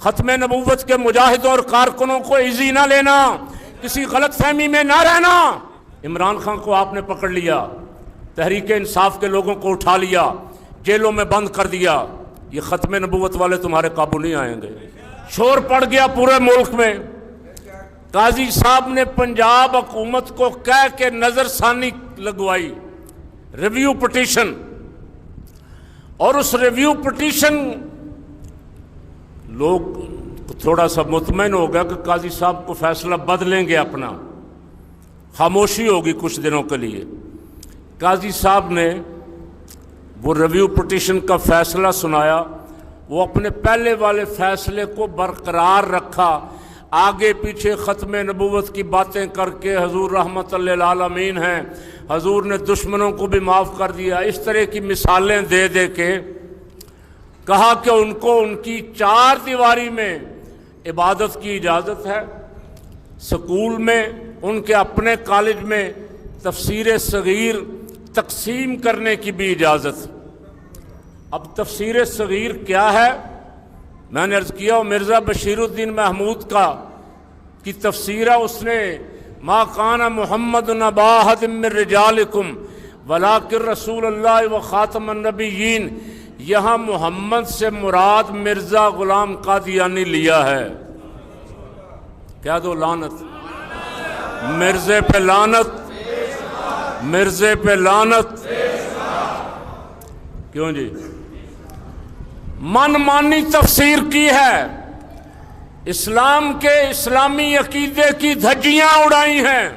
ختم نبوت کے مجاہدوں اور کارکنوں کو ایزی نہ لینا، کسی غلط فہمی میں نہ رہنا۔ عمران خان کو آپ نے پکڑ لیا، تحریک انصاف کے لوگوں کو اٹھا لیا، جیلوں میں بند کر دیا، یہ ختم نبوت والے تمہارے قابو نہیں آئیں گے۔ شور پڑ گیا پورے ملک میں۔ قاضی صاحب نے پنجاب حکومت کو کہہ کے نظر ثانی لگوائی، ریویو پٹیشن، اور اس ریویو پٹیشن لوگ تھوڑا سا مطمئن ہو گیا کہ قاضی صاحب کو فیصلہ بدلیں گے اپنا، خاموشی ہوگی کچھ دنوں کے لیے۔ قاضی صاحب نے وہ ریویو پٹیشن کا فیصلہ سنایا، وہ اپنے پہلے والے فیصلے کو برقرار رکھا، آگے پیچھے ختم نبوت کی باتیں کر کے حضور رحمت للعالمین ہیں، حضور نے دشمنوں کو بھی معاف کر دیا، اس طرح کی مثالیں دے دے کے کہا کہ ان کو ان کی چار دیواری میں عبادت کی اجازت ہے، سکول میں، ان کے اپنے کالج میں تفسیر صغیر تقسیم کرنے کی بھی اجازت۔ اب تفسیر صغیر کیا ہے؟ میں نے عرض کیا، مرزا بشیر الدین محمود کی تفسیر ہے، اس نے ما کان محمد ابا احد من رجالکم ولکن رسول اللہ و خاتم النبیین، یہاں محمد سے مراد مرزا غلام قادیانی لیا ہے۔ کیا دو لعنت، مرزے پہ لعنت، مرزے پہ لعنت۔ کیوں جی؟ من مانی تفسیر کی ہے، اسلام کے اسلامی عقیدے کی دھجیاں اڑائی ہیں،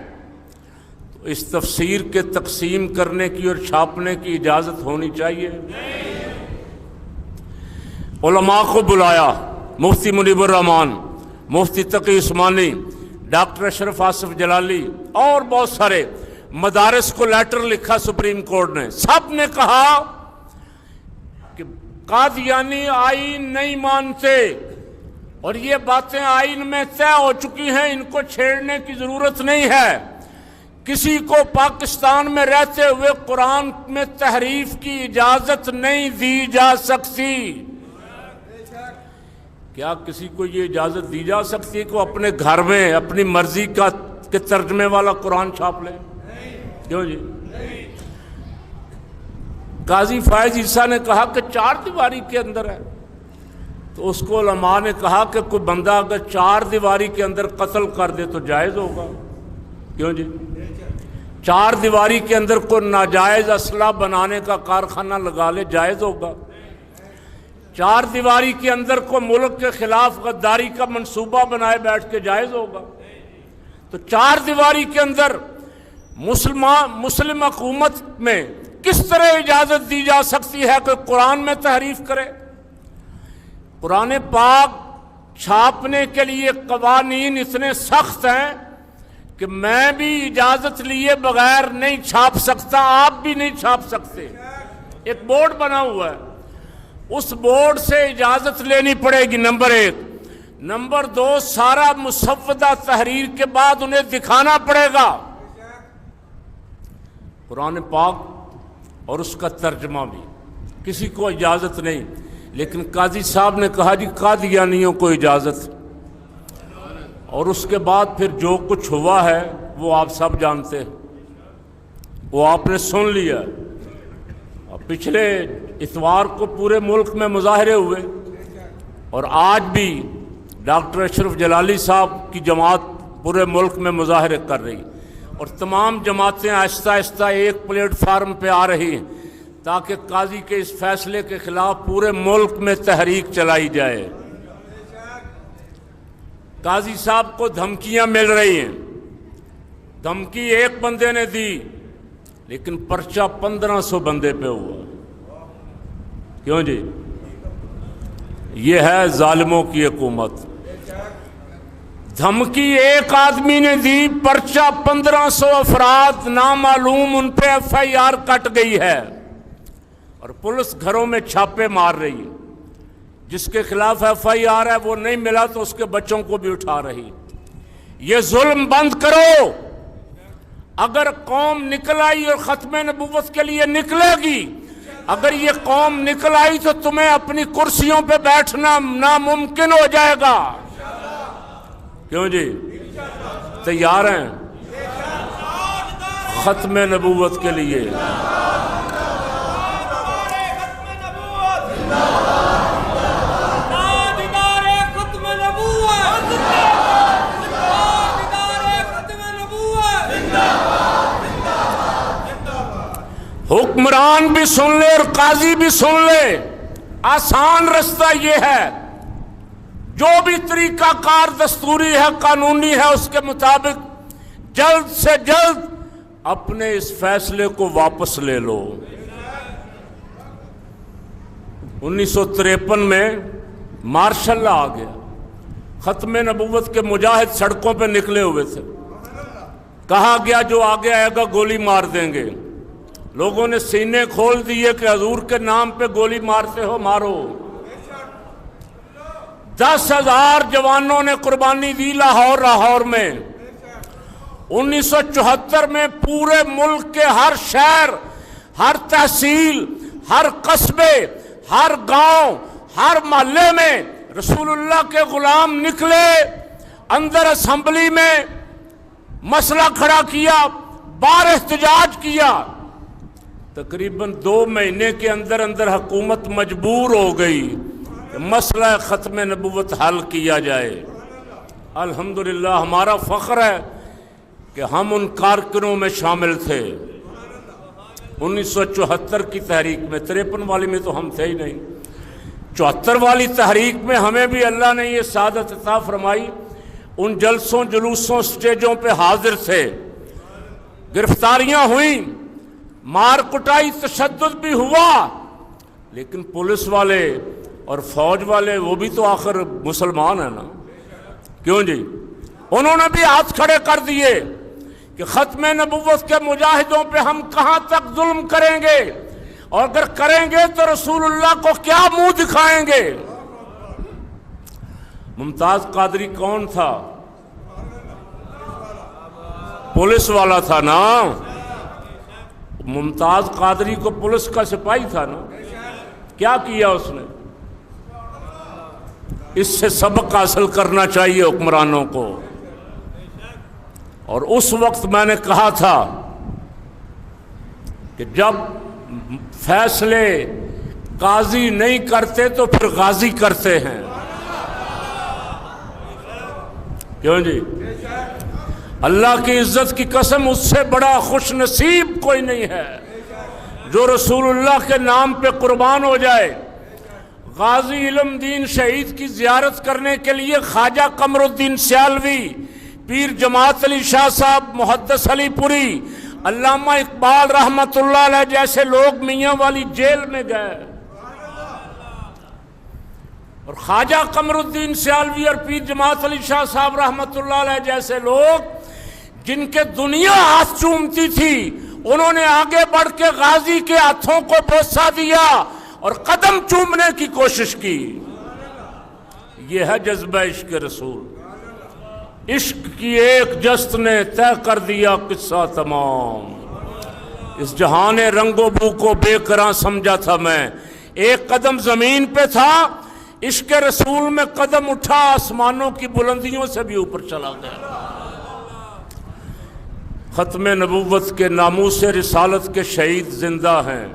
تو اس تفسیر کے تقسیم کرنے کی اور چھاپنے کی اجازت ہونی چاہیے۔ علماء کو بلایا، مفتی منیب الرحمان، مفتی تقی عثمانی، ڈاکٹر اشرف آصف جلالی اور بہت سارے مدارس کو لیٹر لکھا سپریم کورٹ نے، سب نے کہا کہ قادیانی آئین نہیں مانتے اور یہ باتیں آئین میں طے ہو چکی ہیں، ان کو چھیڑنے کی ضرورت نہیں ہے۔ کسی کو پاکستان میں رہتے ہوئے قرآن میں تحریف کی اجازت نہیں دی جا سکتی۔ کیا کسی کو یہ اجازت دی جا سکتی ہے کہ وہ اپنے گھر میں اپنی مرضی کے ترجمے والا قرآن چھاپ لے؟ کیوں جی؟ قاضی فائز عیسیٰ نے کہا کہ چار دیواری کے اندر ہے، تو اس کو علماء نے کہا کہ کوئی بندہ اگر چار دیواری کے اندر قتل کر دے تو جائز ہوگا۔ کیوں جی؟ چار دیواری کے اندر کوئی ناجائز اسلحہ بنانے کا کارخانہ لگا لے، جائز ہوگا۔ چار دیواری کے اندر کوئی ملک کے خلاف غداری کا منصوبہ بنائے بیٹھ کے، جائز ہوگا۔ تو چار دیواری کے اندر مسلم حکومت میں کس طرح اجازت دی جا سکتی ہے کہ قرآن میں تحریف کرے؟ قرآن پاک چھاپنے کے لیے قوانین اتنے سخت ہیں کہ میں بھی اجازت لیے بغیر نہیں چھاپ سکتا، آپ بھی نہیں چھاپ سکتے۔ ایک بورڈ بنا ہوا ہے، اس بورڈ سے اجازت لینی پڑے گی، نمبر ایک۔ نمبر دو، سارا مسودہ تحریر کے بعد انہیں دکھانا پڑے گا قرآن پاک اور اس کا ترجمہ بھی، کسی کو اجازت نہیں۔ لیکن قاضی صاحب نے کہا جی قادیانیوں کو اجازت، اور اس کے بعد پھر جو کچھ ہوا ہے وہ آپ سب جانتے ہیں، وہ آپ نے سن لیا۔ پچھلے اتوار کو پورے ملک میں مظاہرے ہوئے، اور آج بھی ڈاکٹر اشرف جلالی صاحب کی جماعت پورے ملک میں مظاہرے کر رہی، اور تمام جماعتیں آہستہ آہستہ ایک پلیٹ فارم پہ آ رہی ہیں تاکہ قاضی کے اس فیصلے کے خلاف پورے ملک میں تحریک چلائی جائے۔ قاضی صاحب کو دھمکیاں مل رہی ہیں، دھمکی ایک بندے نے دی لیکن پرچہ 1500 بندے پہ ہوا۔ کیوں جی؟ یہ ہے ظالموں کی حکومت۔ دھمکی ایک آدمی نے دی، پرچہ 1500 افراد نامعلوم ان پہ FIR کٹ گئی ہے، اور پولیس گھروں میں چھاپے مار رہی ہے، جس کے خلاف FIR ہے وہ نہیں ملا تو اس کے بچوں کو بھی اٹھا رہی۔ یہ ظلم بند کرو۔ اگر قوم نکل آئی اور ختم نبوت کے لیے نکلے گی، اگر یہ قوم نکل آئی تو تمہیں اپنی کرسیوں پہ بیٹھنا ناممکن ہو جائے گا. کیوں جی؟ تیار ہیں ختم نبوت کے لیے؟ حکمران بھی سن لے اور قاضی بھی سن لے، آسان رستہ یہ ہے، جو بھی طریقہ کار دستوری ہے، قانونی ہے، اس کے مطابق جلد سے جلد اپنے اس فیصلے کو واپس لے لو. 1953 میں مارشل لا آ گیا، ختم نبوت کے مجاہد سڑکوں پہ نکلے ہوئے تھے، کہا گیا جو آگے آئے گا گولی مار دیں گے. لوگوں نے سینے کھول دیے کہ حضور کے نام پہ گولی مارتے ہو، مارو. 10,000 جوانوں نے قربانی دی لاہور میں. 1974 میں پورے ملک کے ہر شہر، ہر تحصیل، ہر قصبے، ہر گاؤں، ہر محلے میں رسول اللہ کے غلام نکلے، اندر اسمبلی میں مسئلہ کھڑا کیا، باہر احتجاج کیا. تقریباً 2 مہینے کے اندر حکومت مجبور ہو گئی کہ مسئلہ ختم نبوت حل کیا جائے. الحمدللہ ہمارا فخر ہے کہ ہم ان کارکنوں میں شامل تھے 1974 کی تحریک میں. 53 والی میں تو ہم تھے ہی نہیں. 74 والی تحریک میں ہمیں بھی اللہ نے یہ سعادت عطا فرمائی، ان جلسوں، جلوسوں، سٹیجوں پہ حاضر تھے. گرفتاریاں ہوئیں، مار کٹائی، تشدد بھی ہوا، لیکن پولیس والے اور فوج والے وہ بھی تو آخر مسلمان ہیں نا. کیوں جی؟ انہوں نے بھی ہاتھ کھڑے کر دیے کہ ختم نبوت کے مجاہدوں پہ ہم کہاں تک ظلم کریں گے، اور اگر کریں گے تو رسول اللہ کو کیا منہ دکھائیں گے. ممتاز قادری کون تھا؟ پولیس والا تھا نا. ممتاز قادری کو پولیس کا سپاہی تھا نا. کیا کیا اس نے؟ اس سے سبق حاصل کرنا چاہیے حکمرانوں کو. اور اس وقت میں نے کہا تھا کہ جب فیصلے قاضی نہیں کرتے تو پھر غازی کرتے ہیں. کیوں جی؟ اللہ کی عزت کی قسم، اس سے بڑا خوش نصیب کوئی نہیں ہے جو رسول اللہ کے نام پہ قربان ہو جائے. غازی علم دین شہید کی زیارت کرنے کے لیے خواجہ قمر الدین سیالوی، پیر جماعت علی شاہ صاحب، محدث علی پوری، علامہ اقبال رحمت اللہ علیہ جیسے لوگ میاں والی جیل میں گئے. اور خواجہ قمر الدین سیالوی اور پیر جماعت علی شاہ صاحب رحمت اللہ علیہ جیسے لوگ جن کے دنیا ہاتھ چومتی تھی، انہوں نے آگے بڑھ کے غازی کے ہاتھوں کو بوسہ دیا اور قدم چومنے کی کوشش کی. یہ ہے جذبہ عشق رسول. عشق کی ایک جست نے طے کر دیا قصہ تمام. اس جہان رنگ و بو کو بے کراں سمجھا تھا میں، ایک قدم زمین پہ تھا، عشق رسول میں قدم اٹھا، آسمانوں کی بلندیوں سے بھی اوپر چلا گیا. ختم نبوت کے ناموس رسالت کے شہید زندہ ہیں،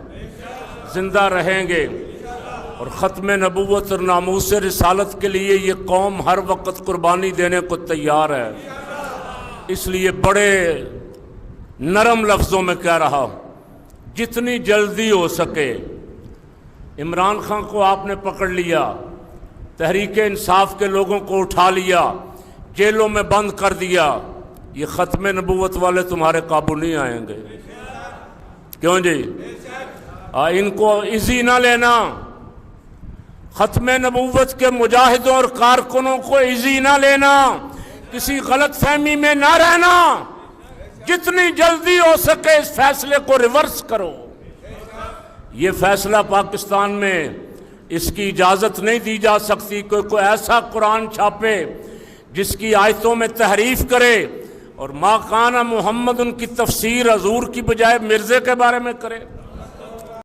زندہ رہیں گے، اور ختم نبوت اور ناموس رسالت کے لیے یہ قوم ہر وقت قربانی دینے کو تیار ہے. اس لیے بڑے نرم لفظوں میں کہہ رہا ہوں، جتنی جلدی ہو سکے. عمران خان کو آپ نے پکڑ لیا، تحریک انصاف کے لوگوں کو اٹھا لیا، جیلوں میں بند کر دیا، یہ ختم نبوت والے تمہارے قابو نہیں آئیں گے. کیوں جی؟ ان کو ایزی نہ لینا، ختم نبوت کے مجاہدوں اور کارکنوں کو ایزی نہ لینا، کسی غلط فہمی میں نہ رہنا. جتنی جلدی ہو سکے اس فیصلے کو ریورس کرو. یہ فیصلہ پاکستان میں اس کی اجازت نہیں دی جا سکتی کوئی ایسا قرآن چھاپے جس کی آیتوں میں تحریف کرے اور ما کان محمد ان کی تفسیر حضور کی بجائے مرزے کے بارے میں کرے.